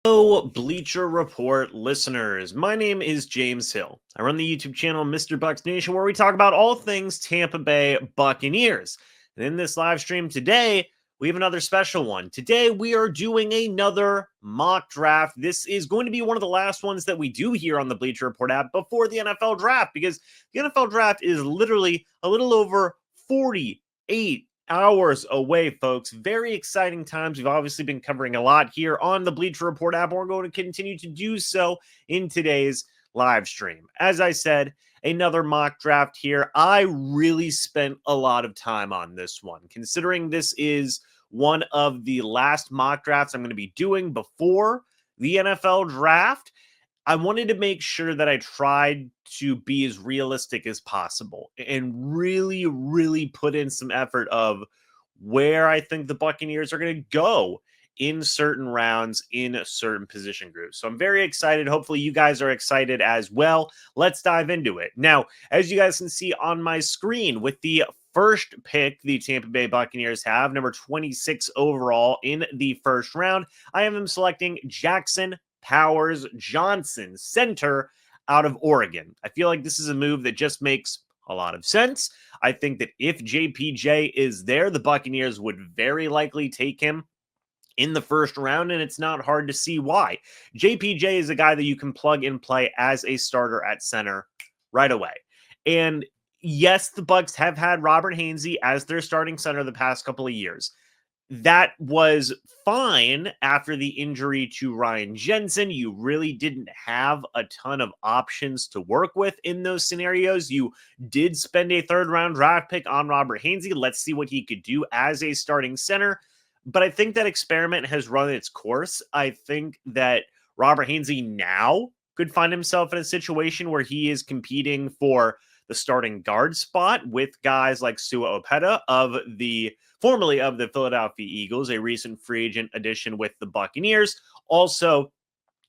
Hello, Bleacher Report listeners. My name is James Hill. I run the YouTube channel MrBucsNation, where we talk about all things Tampa Bay Buccaneers. And in this live stream today, we have another special one. Today, we are doing another mock draft. This is going to be one of the last ones that we do here on the Bleacher Report app before the NFL draft, because the NFL draft is literally a little over 48 hours away, folks. Very exciting times. We've obviously been covering a lot here on the Bleacher Report app. We're going to continue to do so in today's live stream. As I said, another mock draft here. I really spent a lot of time on this one, considering this is one of the last mock drafts I'm going to be doing before the NFL draft. I wanted to make sure that I tried to be as realistic as possible and really put in some effort of where I think the Buccaneers are going to go in certain rounds in certain position groups. So I'm very excited. Hopefully you guys are excited as well. Let's dive into it. Now, as you guys can see on my screen, with the first pick the Tampa Bay Buccaneers have, number 26 overall in the first round, I have them selecting Jackson Powers Johnson, center out of Oregon. I feel like this is a move that just makes a lot of sense. I think that if JPJ is there, the Buccaneers would very likely take him in the first round, and it's not hard to see why. JPJ is a guy that you can plug and play as a starter at center right away. And yes, the Bucs have had Robert Hainsey as their starting center the past couple of years. That was fine after the injury to Ryan Jensen. You really didn't have a ton of options to work with in those scenarios. You did spend a third-round draft pick on Robert Hainsey. Let's see what he could do as a starting center. But I think that experiment has run its course. I think that Robert Hainsey now could find himself in a situation where he is competing for the starting guard spot with guys like Sua Opeta formerly of the Philadelphia Eagles, a recent free agent addition with the Buccaneers, also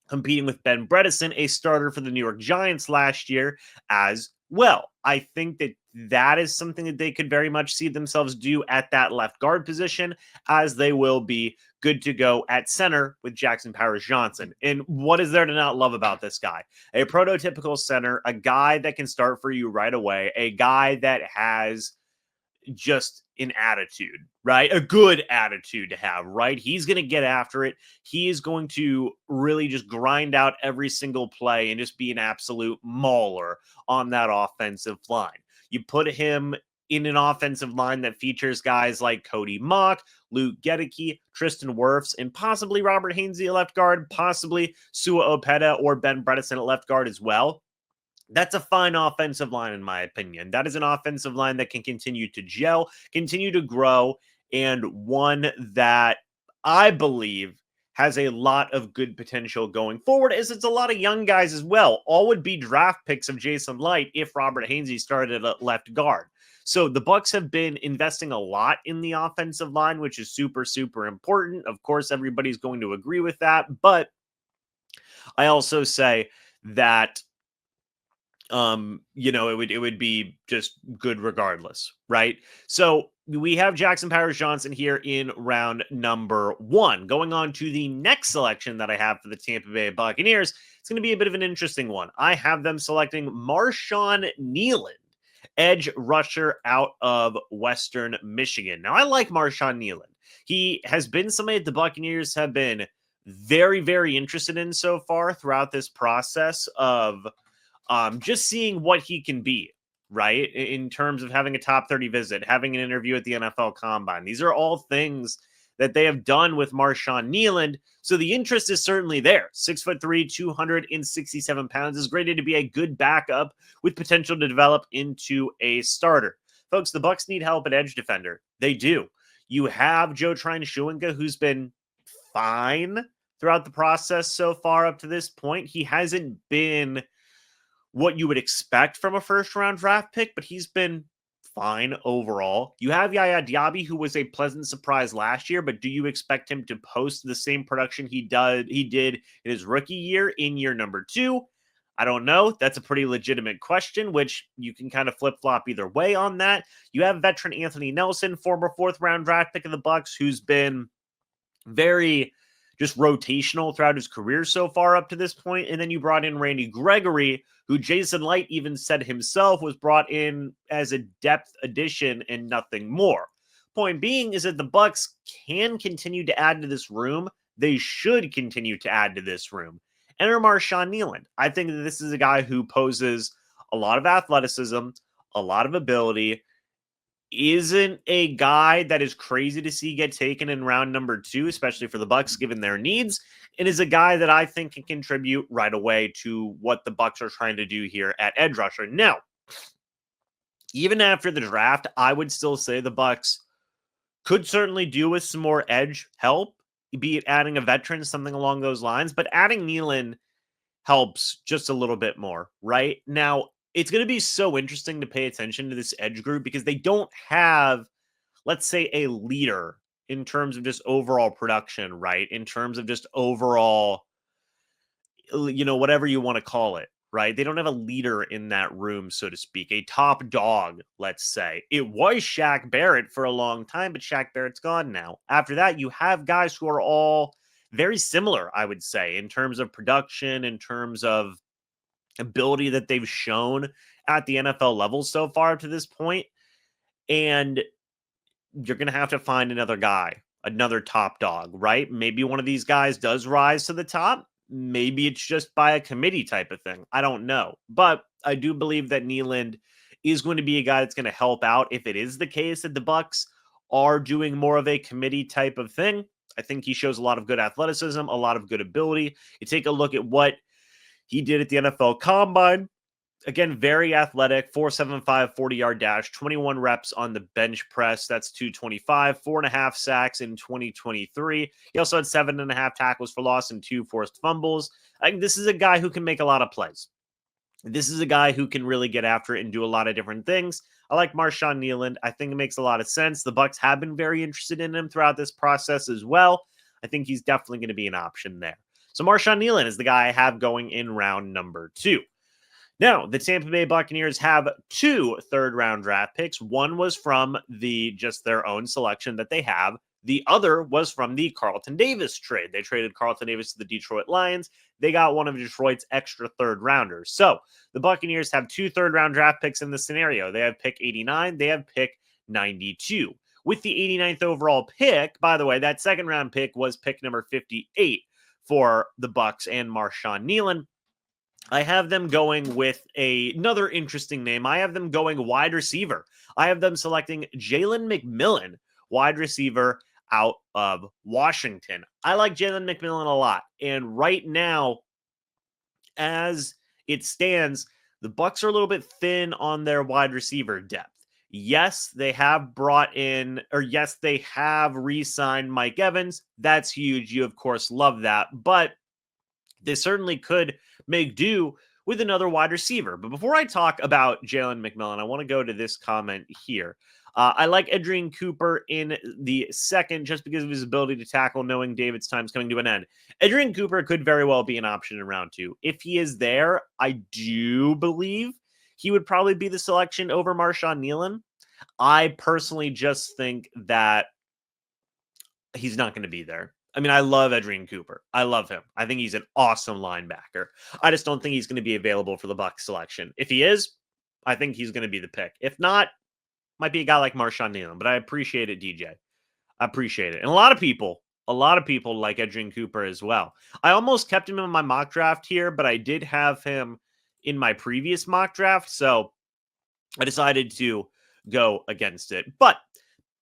competing with Ben Bredeson, a starter for the New York Giants last year as well. I think that that is something that they could very much see themselves do at that left guard position, as they will be good to go at center with Jackson Powers Johnson. And what is there to not love about this guy? A prototypical center, a guy that can start for you right away, a guy that has just an attitude, right? A good attitude to have, right? He's going to get after it. He is going to really just grind out every single play and just be an absolute mauler on that offensive line. You put him in an offensive line that features guys like Cody Mock, Luke Gedeke, Tristan Wirfs, and possibly Robert Hainsey at left guard, possibly Sua Opeta or Ben Bredeson at left guard as well. That's a fine offensive line, in my opinion. That is an offensive line that can continue to gel, continue to grow, and one that I believe has a lot of good potential going forward, as it's a lot of young guys as well. All would be draft picks of Jason Light if Robert Hainsey started at left guard. So the Bucs have been investing a lot in the offensive line, which is super important. Of course, everybody's going to agree with that, but I also say that it would be just good regardless, right? So we have Jackson Powers Johnson here in round number 1. Going on to the next selection that I have for the Tampa Bay Buccaneers, it's going to be a bit of an interesting one. I have them selecting Marshawn Kneeland, edge rusher out of Western Michigan. Now, I like Marshawn Kneeland. He has been somebody that the Buccaneers have been very interested in so far throughout this process of just seeing what he can be, right? In terms of having a top 30 visit, having an interview at the NFL Combine. These are all things that they have done with Marshawn Kneeland. So the interest is certainly there. 6'3", 267 pounds is graded to be a good backup with potential to develop into a starter. Folks, the Bucs need help at edge defender. They do. You have Joe Trine-Schuenka, who's been fine throughout the process so far up to this point. He hasn't been what you would expect from a first-round draft pick, but he's been fine overall. You have Yaya Diaby, who was a pleasant surprise last year, but do you expect him to post the same production he did in his rookie year in year number 2? I don't know. That's a pretty legitimate question, which you can kind of flip-flop either way on that. You have veteran Anthony Nelson, former 4th-round draft pick of the Bucs, who's been very just rotational throughout his career so far up to this point. And then you brought in Randy Gregory, who Jason Light even said himself was brought in as a depth addition and nothing more. Point being is that the Bucs can continue to add to this room. They should continue to add to this room. Enter Marshawn Kneeland. I think that this is a guy who poses a lot of athleticism, a lot of ability, isn't a guy that is crazy to see get taken in round number 2, especially for the Bucs given their needs, and is a guy that I think can contribute right away to what the Bucs are trying to do here at edge rusher. Now, even after the draft, I would still say the Bucs could certainly do with some more edge help, be it adding a veteran, something along those lines, but adding Kneeland helps just a little bit more, right? Now, it's going to be so interesting to pay attention to this edge group because they don't have, let's say, a leader in terms of just overall production, right? In terms of just overall, whatever you want to call it, right? They don't have a leader in that room, so to speak, a top dog, let's say. It was Shaq Barrett for a long time, but Shaq Barrett's gone now. After that, you have guys who are all very similar, I would say, in terms of production, in terms of ability that they've shown at the NFL level so far to this point. And you're going to have to find another guy, another top dog, right? Maybe one of these guys does rise to the top. Maybe it's just by a committee type of thing. I don't know. But I do believe that Kneeland is going to be a guy that's going to help out if it is the case that the Bucs are doing more of a committee type of thing. I think he shows a lot of good athleticism, a lot of good ability. You take a look at what he did at the NFL Combine. Again, very athletic, 4.75, 40-yard dash, 21 reps on the bench press. That's 225, 4.5 sacks in 2023. He also had 7.5 tackles for loss and 2 forced fumbles. I think this is a guy who can make a lot of plays. This is a guy who can really get after it and do a lot of different things. I like Marshawn Kneeland. I think it makes a lot of sense. The Bucs have been very interested in him throughout this process as well. I think he's definitely going to be an option there. So Marshawn Kneeland is the guy I have going in round number 2. Now, the Tampa Bay Buccaneers have 2 third-round draft picks. One was from just their own selection that they have. The other was from the Carlton Davis trade. They traded Carlton Davis to the Detroit Lions. They got one of Detroit's extra third-rounders. So the Buccaneers have 2 third-round draft picks in this scenario. They have pick 89. They have pick 92. With the 89th overall pick, by the way, that second-round pick was pick number 58 for the Bucs and Marshawn Kneeland. I have them going with another interesting name. I have them going wide receiver. I have them selecting Jalen McMillan, wide receiver out of Washington. I like Jalen McMillan a lot. And right now, as it stands, the Bucs are a little bit thin on their wide receiver depth. Yes, they have they have re-signed Mike Evans. That's huge. You, of course, love that. But they certainly could make do with another wide receiver. But before I talk about Jalen McMillan, I want to go to this comment here. I like Adrian Cooper in the second just because of his ability to tackle, knowing David's time's coming to an end. Adrian Cooper could very well be an option in round 2. If he is there, I do believe he would probably be the selection over Marshawn Kneeland. I personally just think that he's not going to be there. I mean, I love Adrian Cooper. I love him. I think he's an awesome linebacker. I just don't think he's going to be available for the Bucs selection. If he is, I think he's going to be the pick. If not, might be a guy like Marshawn Kneeland, but I appreciate it, DJ. I appreciate it. And a lot of people like Adrian Cooper as well. I almost kept him in my mock draft here, but I did have him in my previous mock draft, so I decided to go against it. But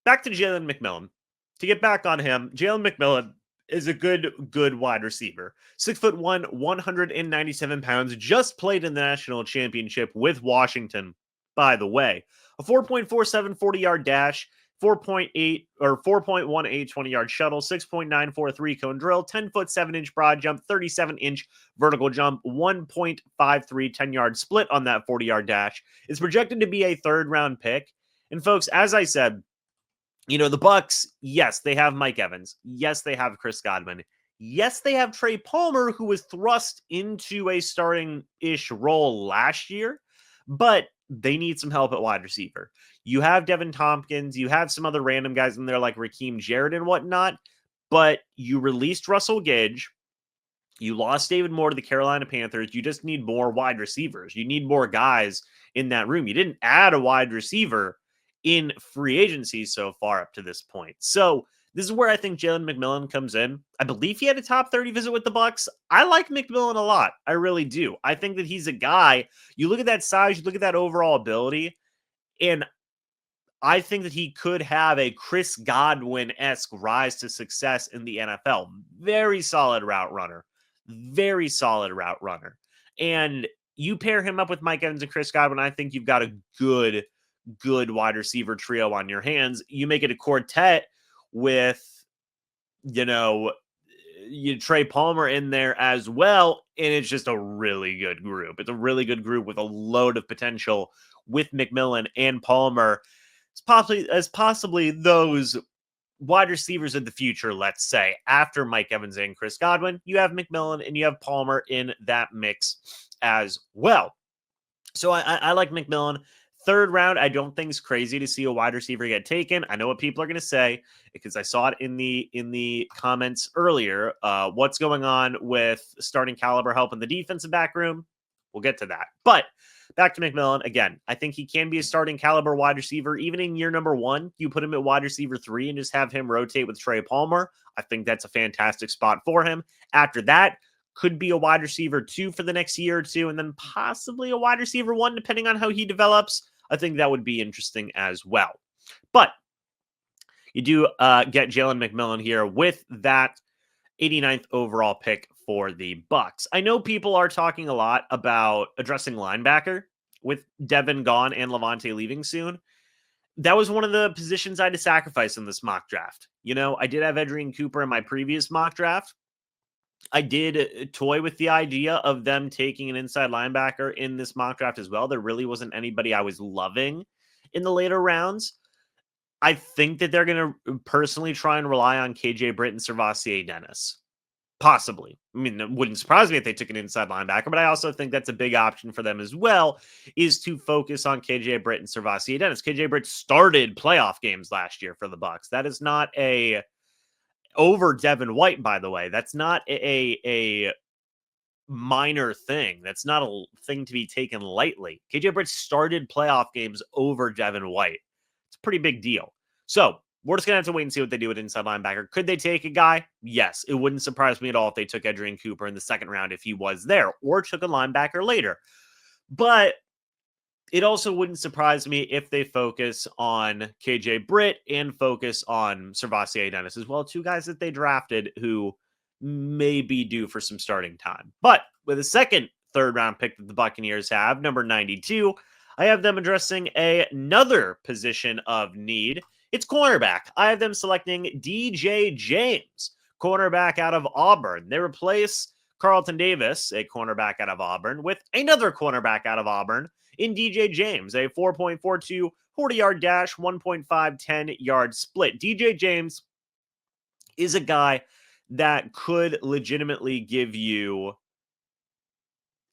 back to Jalen McMillan. To get back on him, Jalen McMillan is a good wide receiver. 6'1", 197 pounds, just played in the national championship with Washington, by the way. A 4.47 40-yard dash, 4.8 or 4.18 20-yard shuttle, 6.94 three-cone drill, 10-foot 7-inch broad jump, 37-inch vertical jump, 1.53 10-yard split on that 40-yard dash. Is projected to be a third-round pick. And folks, as I said, the Bucs, yes, they have Mike Evans. Yes, they have Chris Godwin. Yes, they have Trey Palmer, who was thrust into a starting-ish role last year, but they need some help at wide receiver. You have Devin Tompkins. You have some other random guys in there like Raheem Jarrett and whatnot, but you released Russell Gage. You lost David Moore to the Carolina Panthers. You just need more wide receivers. You need more guys in that room. You didn't add a wide receiver in free agency so far up to this point. So this is where I think Jalen McMillan comes in. I believe he had a top 30 visit with the Bucs. I like McMillan a lot. I really do. I think that he's a guy, you look at that size, you look at that overall ability, and I think that he could have a Chris Godwin-esque rise to success in the NFL. Very solid route runner. Very solid route runner. And you pair him up with Mike Evans and Chris Godwin, I think you've got a good wide receiver trio on your hands. You make it a quartet with, Trey Palmer in there as well, and it's just a really good group. It's a really good group with a load of potential with McMillan and Palmer as possibly those wide receivers of the future, let's say. After Mike Evans and Chris Godwin, you have McMillan and you have Palmer in that mix as well. So I like McMillan. Third round, I don't think it's crazy to see a wide receiver get taken. I know what people are going to say because I saw it in the comments earlier. What's going on with starting caliber help in the defensive back room? We'll get to that. But back to McMillan. Again, I think he can be a starting caliber wide receiver. Even in year number 1, you put him at wide receiver 3 and just have him rotate with Trey Palmer. I think that's a fantastic spot for him. After that, could be a wide receiver 2 for the next year or two, and then possibly a wide receiver 1, depending on how he develops. I think that would be interesting as well. But you do get Jalen McMillan here with that 89th overall pick for the Bucs. I know people are talking a lot about addressing linebacker with Devin gone and Levante leaving soon. That was one of the positions I had to sacrifice in this mock draft. I did have Adrian Cooper in my previous mock draft. I did toy with the idea of them taking an inside linebacker in this mock draft as well. There really wasn't anybody I was loving in the later rounds. I think that they're going to personally try and rely on KJ Britt and Servassier Dennis. Possibly. I mean, it wouldn't surprise me if they took an inside linebacker, but I also think that's a big option for them as well, is to focus on KJ Britt and Servassier Dennis. KJ Britt started playoff games last year for the Bucs. That is not over Devin White, by the way. That's not a minor thing. That's not a thing to be taken lightly. KJ Britt started playoff games over Devin White. It's a pretty big deal. So we're just going to have to wait and see what they do with inside linebacker. Could they take a guy? Yes. It wouldn't surprise me at all if they took Adrian Cooper in the second round if he was there, or took a linebacker later. But it also wouldn't surprise me if they focus on KJ Britt and focus on Servassier Dennis as well. 2 guys that they drafted who may be due for some starting time. But with a second third-round pick that the Buccaneers have, number 92, I have them addressing another position of need. It's cornerback. I have them selecting DJ James, cornerback out of Auburn. They replace Carlton Davis, a cornerback out of Auburn, with another cornerback out of Auburn in DJ James, a 4.42 40-yard dash, 1.5 10-yard split. DJ James is a guy that could legitimately give you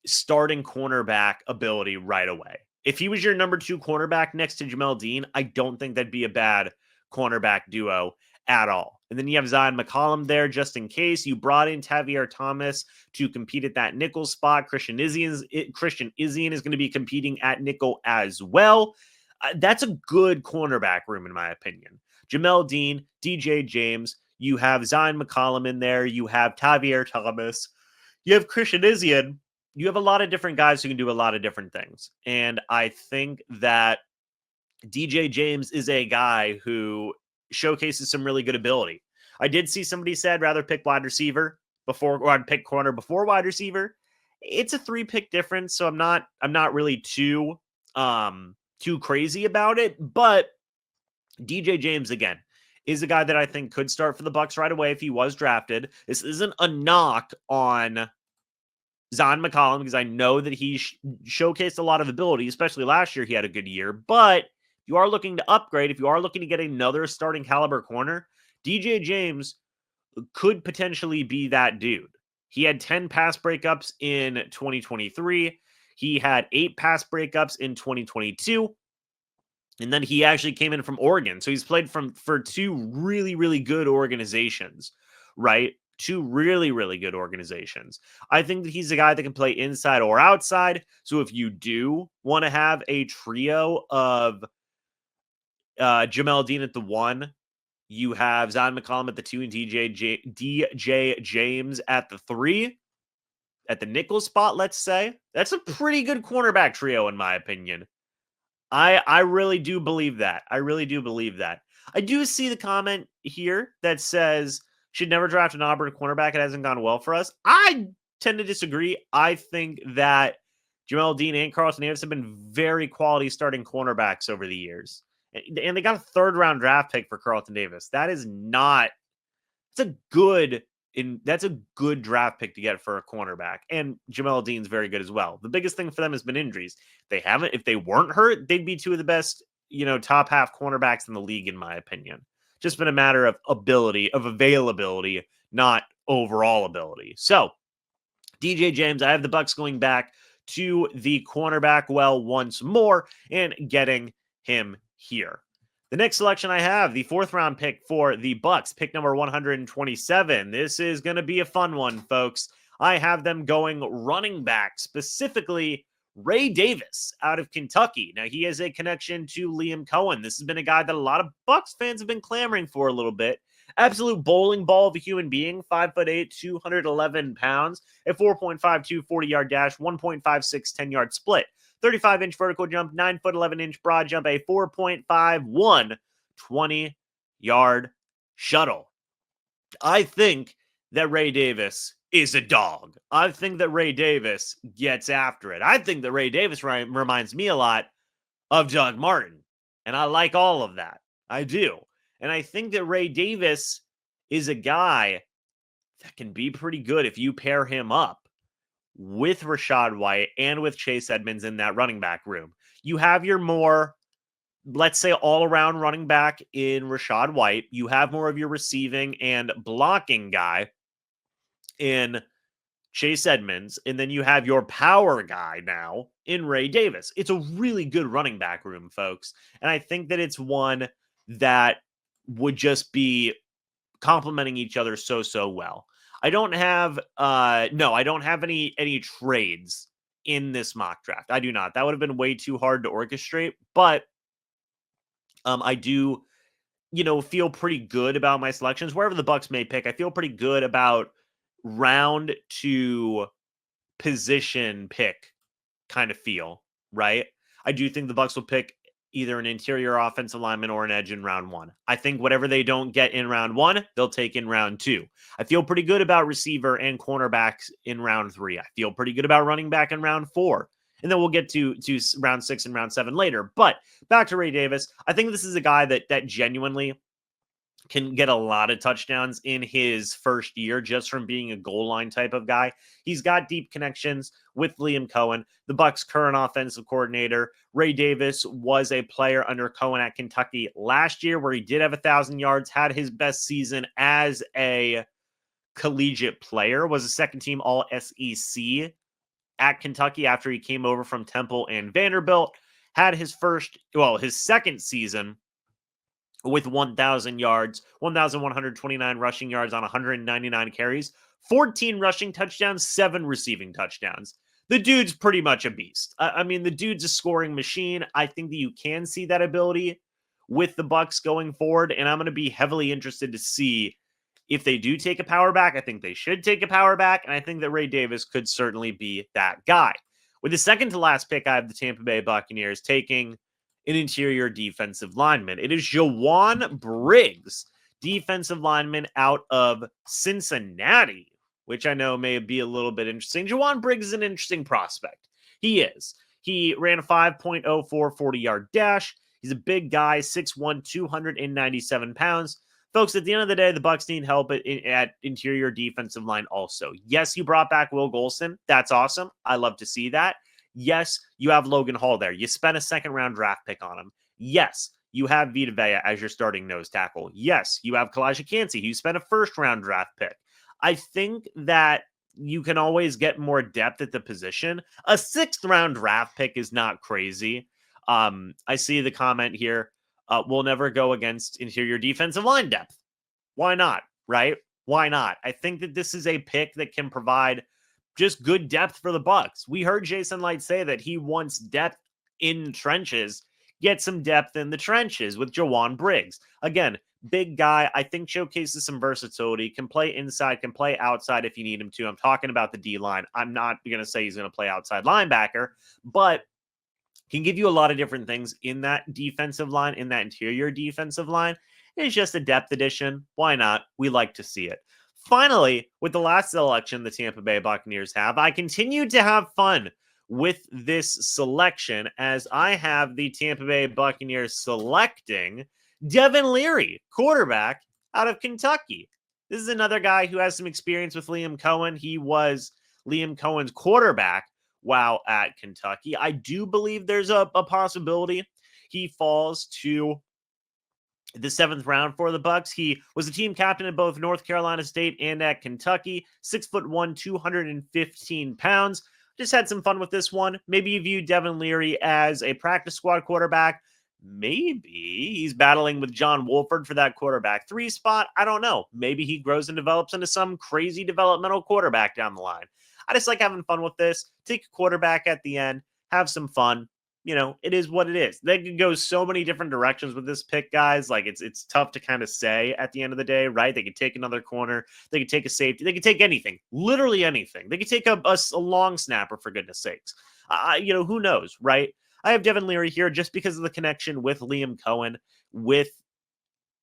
starting cornerback ability right away. If he was your number 2 cornerback next to Jamel Dean, I don't think that'd be a bad cornerback duo at all. And then you have Zion McCollum there just in case. You brought in Tavier Thomas to compete at that nickel spot. Christian Izien is going to be competing at nickel as well. That's a good cornerback room, in my opinion. Jamel Dean, DJ James. You have Zion McCollum in there. You have Tavier Thomas. You have Christian Izien. You have a lot of different guys who can do a lot of different things. And I think that DJ James is a guy who showcases some really good ability. I did see somebody said rather pick wide receiver before, or I'd pick corner before wide receiver. It's a 3-pick difference, so I'm not really too crazy about it. But DJ James, again, is a guy that I think could start for the Bucs right away if he was drafted. This isn't a knock on Zion McCollum, because I know that he showcased a lot of ability, especially last year. He had a good year. But if you are looking to upgrade, if you are looking to get another starting caliber corner, DJ James could potentially be that dude. He had 10 pass breakups in 2023. He had 8 pass breakups in 2022. And then he actually came in from Oregon. So he's played for 2 really, really good organizations right? Two really, really good organizations. I think that he's a guy that can play inside or outside. So if you do want to have a trio of Jamel Dean at the 1, you have Zion McCollum at the 2, and DJ James at the 3, at the nickel spot, let's say. That's a pretty good cornerback trio, in my opinion. I really do believe that. I really do believe that. I do see the comment here that says, should never draft an Auburn cornerback. It hasn't gone well for us. I tend to disagree. I think that Jamel Dean and Carlton Davis have been very quality starting cornerbacks over the years. And they got a third-round draft pick for Carlton Davis. That is not – it's a good – that's a good draft pick to get for a cornerback. And Jamel Dean's very good as well. The biggest thing for them has been injuries. If they weren't hurt, they'd be two of the best, top half cornerbacks in the league, in my opinion. Just been a matter of availability, not overall ability. So, DJ James, I have the Bucs going back to the cornerback well once more and getting him here. The next selection I have, the 4th round pick for the Bucs, pick number 127. This is going to be a fun one, folks. I have them going running back, specifically Ray Davis out of Kentucky. Now, he has a connection to Liam Cohen. This has been a guy that a lot of Bucs fans have been clamoring for a little bit. Absolute bowling ball of a human being, 5'8", 211 pounds, a 4.52 40-yard dash, 1.56 10-yard split, 35-inch vertical jump, 9-foot 11-inch broad jump, a 4.51 20-yard shuttle. I think that Ray Davis is a dog. I think that Ray Davis gets after it. I think that Ray Davis reminds me a lot of Doug Martin, and I like all of that. I do. And I think that Ray Davis is a guy that can be pretty good if you pair him up with Rachaad White and with Chase Edmonds in that running back room. You have your more, let's say, all-around running back in Rachaad White. You have more of your receiving and blocking guy in Chase Edmonds, and then you have your power guy now in Ray Davis. It's a really good running back room, folks. And I think that it's one that would just be complementing each other so well. I don't have any trades in this mock draft. I do not. That would have been way too hard to orchestrate, but I do, feel pretty good about my selections. Wherever the Bucs may pick, I feel pretty good about round to position pick kind of feel, right? I do think the Bucs will pick either an interior offensive lineman or an edge in round 1. I think whatever they don't get in round 1, they'll take in round 2. I feel pretty good about receiver and cornerbacks in round 3. I feel pretty good about running back in round 4. And then we'll get to round 6 and round 7 later. But back to Ray Davis, I think this is a guy that genuinely can get a lot of touchdowns in his first year just from being a goal line type of guy. He's got deep connections with Liam Cohen, the Bucs' current offensive coordinator. Ray Davis was a player under Cohen at Kentucky last year where he did have 1,000 yards, had his best season as a collegiate player, was a second-team All-SEC at Kentucky after he came over from Temple and Vanderbilt, had his second season with 1,000 yards, 1,129 rushing yards on 199 carries, 14 rushing touchdowns, 7 receiving touchdowns. The dude's pretty much a beast. I mean, the dude's a scoring machine. I think that you can see that ability with the Bucs going forward, and I'm going to be heavily interested to see if they do take a power back. I think they should take a power back, and I think that Ray Davis could certainly be that guy. With the second to last pick, I have the Tampa Bay Buccaneers taking an interior defensive lineman. It is Ja'Whaun Briggs, defensive lineman out of Cincinnati, which I know may be a little bit interesting. Ja'Whaun Briggs is an interesting prospect. He is. He ran a 5.04 40-yard dash. He's a big guy, 6'1", 297 pounds. Folks, at the end of the day, the Bucs need help at interior defensive line also. Yes, you brought back Will Golston. That's awesome. I love to see that. Yes, you have Logan Hall there. You spent a second-round draft pick on him. Yes, you have Vita Vea as your starting nose tackle. Yes, you have Kalijah Kancey, who spent a first-round draft pick. I think that you can always get more depth at the position. A sixth-round draft pick is not crazy. I see the comment here, we'll never go against interior defensive line depth. Why not, right? Why not? I think that this is a pick that can provide just good depth for the Bucs. We heard Jason Light say that he wants depth in the trenches. Get some depth in the trenches with Jawan Briggs. Again, big guy. I think showcases some versatility. Can play inside, can play outside if you need him to. I'm talking about the D-line. I'm not going to say he's going to play outside linebacker, but can give you a lot of different things in that defensive line, in that interior defensive line. It's just a depth addition. Why not? We like to see it. Finally, with the last selection the Tampa Bay Buccaneers have, I continue to have fun with this selection as I have the Tampa Bay Buccaneers selecting Devin Leary, quarterback out of Kentucky. This is another guy who has some experience with Liam Cohen. He was Liam Cohen's quarterback while at Kentucky. I do believe there's a possibility he falls to the 7th round for the Bucs. He was the team captain at both North Carolina State and at Kentucky. 6'1", 215 pounds. Just had some fun with this one. Maybe you view Devin Leary as a practice squad quarterback. Maybe he's battling with John Wolford for that quarterback 3 spot. I don't know. Maybe he grows and develops into some crazy developmental quarterback down the line. I just like having fun with this. Take a quarterback at the end. Have some fun. You know, it is what it is. They could go so many different directions with this pick, guys. Like, it's tough to kind of say at the end of the day, right? They could take another corner. They could take a safety. They could take anything. Literally anything. They could take a long snapper, for goodness sakes. Who knows, right? I have Devin Leary here just because of the connection with Liam Cohen, with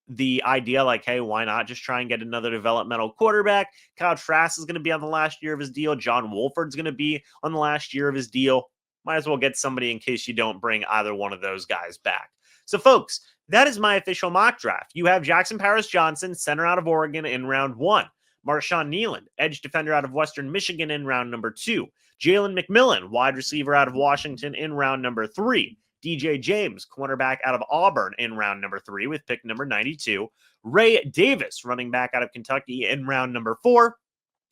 the idea like, hey, why not just try and get another developmental quarterback? Kyle Trask is going to be on the last year of his deal. John Wolford's going to be on the last year of his deal. Might as well get somebody in case you don't bring either one of those guys back. So, folks, that is my official mock draft. You have Jackson Paris-Johnson, center out of Oregon, in round 1. Marshawn Nealand, edge defender out of Western Michigan, in round number 2. Jalen McMillan, wide receiver out of Washington, in round number 3. DJ James, cornerback out of Auburn, in round number 3 with pick number 92. Ray Davis, running back out of Kentucky, in round number 4.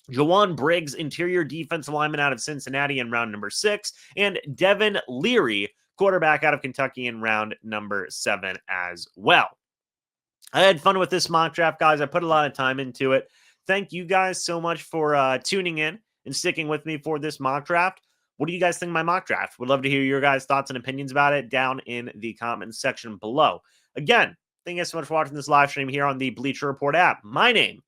Jawan Briggs, interior defensive lineman out of Cincinnati, in round number 6. And Devin Leary, quarterback out of Kentucky, in round number 7 as well. I had fun with this mock draft, guys. I put a lot of time into it. Thank you guys so much for tuning in and sticking with me for this mock draft. What do you guys think of my mock draft? Would love to hear your guys' thoughts and opinions about it down in the comments section below. Again, thank you guys so much for watching this live stream here on the Bleacher Report app. My name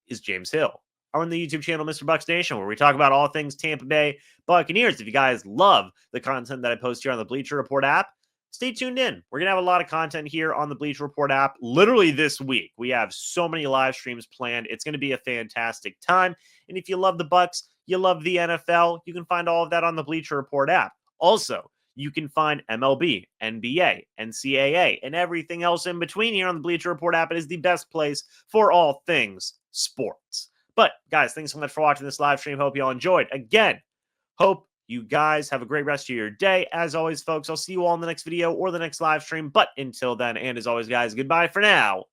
is James Hill. On the YouTube channel, MrBucsNation, where we talk about all things Tampa Bay Buccaneers. If you guys love the content that I post here on the Bleacher Report app, stay tuned in. We're going to have a lot of content here on the Bleacher Report app literally this week. We have so many live streams planned. It's going to be a fantastic time. And if you love the Bucs, you love the NFL, you can find all of that on the Bleacher Report app. Also, you can find MLB, NBA, NCAA, and everything else in between here on the Bleacher Report app. It is the best place for all things sports. But, guys, thanks so much for watching this live stream. Hope you all enjoyed. Again, hope you guys have a great rest of your day. As always, folks, I'll see you all in the next video or the next live stream. But until then, and as always, guys, goodbye for now.